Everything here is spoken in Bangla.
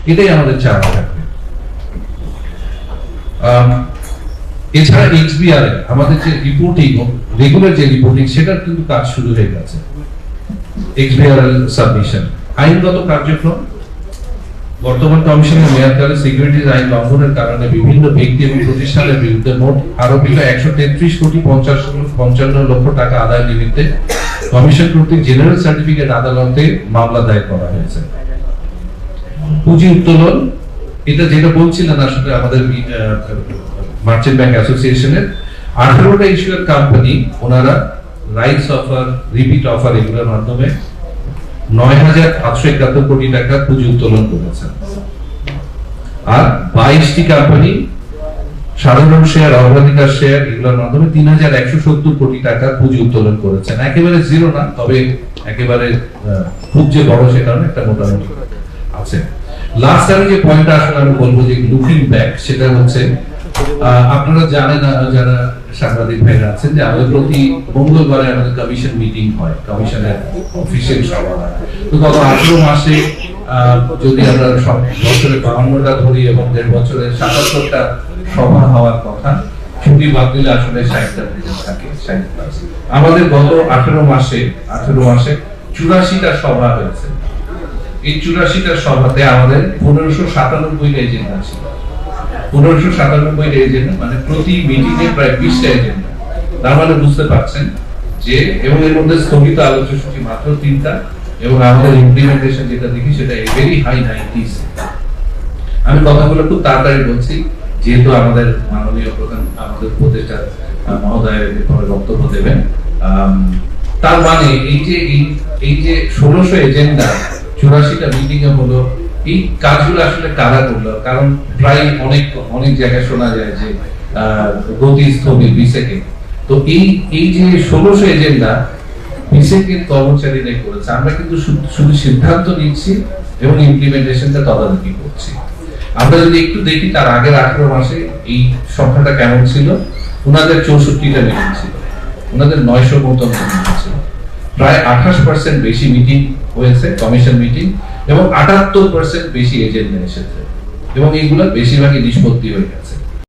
এটাই আমাদের চাওয়া থাকবে। এছাড়া এক্সবিআর আমাদের যে রিপোর্টিং, রেগুলার যে রিপোর্টিং, সেটার কিন্তু কাজ শুরু হয়ে গেছে। এক্সবিআর সাবমিশন, আইনগত কার্যক্রম, বর্তমান কমিশনের মেয়াদকালে সিকিউরিটিজ আইন লঙ্ঘনের কারণে বিভিন্ন ব্যক্তি এবং প্রতিষ্ঠানের বিরুদ্ধে মোট আরোপিত 133,55,55,00,000 টাকা আদায় নিমিত্তে কমিশন কর্তৃক জেনারেল সার্টিফিকেট আদালতে মামলা দায়ের করা হয়েছে। পুঁজি উত্তোলন, এটা যেটা বলছিলেন আসলে আমাদের মার্চেন্ট ব্যাংক অ্যাসোসিয়েশনের 18টা ইস্যুয়ার কোম্পানি, ওনারা রাইটস অফার, রিপিট অফার এগুলোর মাধ্যমে 9,571 কোটি টাকা পুঁজি উত্তোলন করেছেন। আর 22টি কোম্পানি সাধারণ শেয়ার, অগ্রাধিকার শেয়ার এগুলোর মাধ্যমে 3,170 কোটি টাকা পুঁজি উত্তোলন করেছেন। একেবারে জিরো না, তবে একেবারে খুব যে বড় সেটা না, একটা মোটামুটি আছে। লাস্ট আমি যে পয়েন্টটা আসলে আমি বলবো যে লুকিং ব্যাক, সেটা হচ্ছে আপনারা জানেন, যারা সাংবাদিক ভাইরা আছেন, যে আমাদের প্রতি মঙ্গলবারে আমাদের কমিশন মিটিং হয়, কমিশনের অফিসিয়াল সভা হয়। তো গত 18 মাসে যদি আমরা বছরে 52টা ধরি এবং 1.5 বছরে 77টা সভা হওয়ার কথা, ছুটি বাদ দিলে আসলে 60টা থাকে, 60+। আমাদের গত 18 মাসে 84টা সভা হয়েছে। এই 84টা সভাতে আমাদের 1597 এজেন্ডা ছিল। 1597 এজেন্ডা মানে প্রতি মিটিংয়ে প্রায় 20টা এজেন্ডা। তার মানে বুঝতে পারছেন যে, এবং এর মধ্যে স্থগিত আলোচ্য সূচি মাত্র 3টা, এবং আমাদের ইমপ্লিমেন্টেশন যেটা দেখি সেটা ভেরি হাই 90s। আমি কথাগুলো খুব তাড়াতাড়ি বলছি, যেহেতু আমাদের মাননীয় প্রধান, আমাদের উপদেষ্টা মহোদয় এরপরে বক্তব্য দেবেন। তার মানে এই যে 1600 এজেন্ডা 84টা মিটিং এ হলো, এই কাজগুলো আসলে কারা করলো? কারণ প্রায় অনেক জায়গায় শোনা যায় যে গতি স্থবির, বিসেকে। তো এই যে 1600 এজেন্ডা বিসেকের কর্মচারীরাই করেছে। আমরা কিন্তু শুধু সিদ্ধান্ত নিচ্ছি এবং ইমপ্লিমেন্টেশনটা তদারকি করছি। আমরা যদি একটু দেখি তার আগের 18 মাসে এই সংখ্যাটা কেমন ছিল। ওনাদের 64টা মিটিং ছিল, ওনাদের 900 মতো মিটিং ছিল, প্রায় 28% বেশি মিটিং হয়েছে, কমিশন মিটিং, এবং 78% বেশি এজেন্ডা এসেছে, এবং এইগুলো বেশিরভাগই নিষ্পত্তি হয়ে গেছে।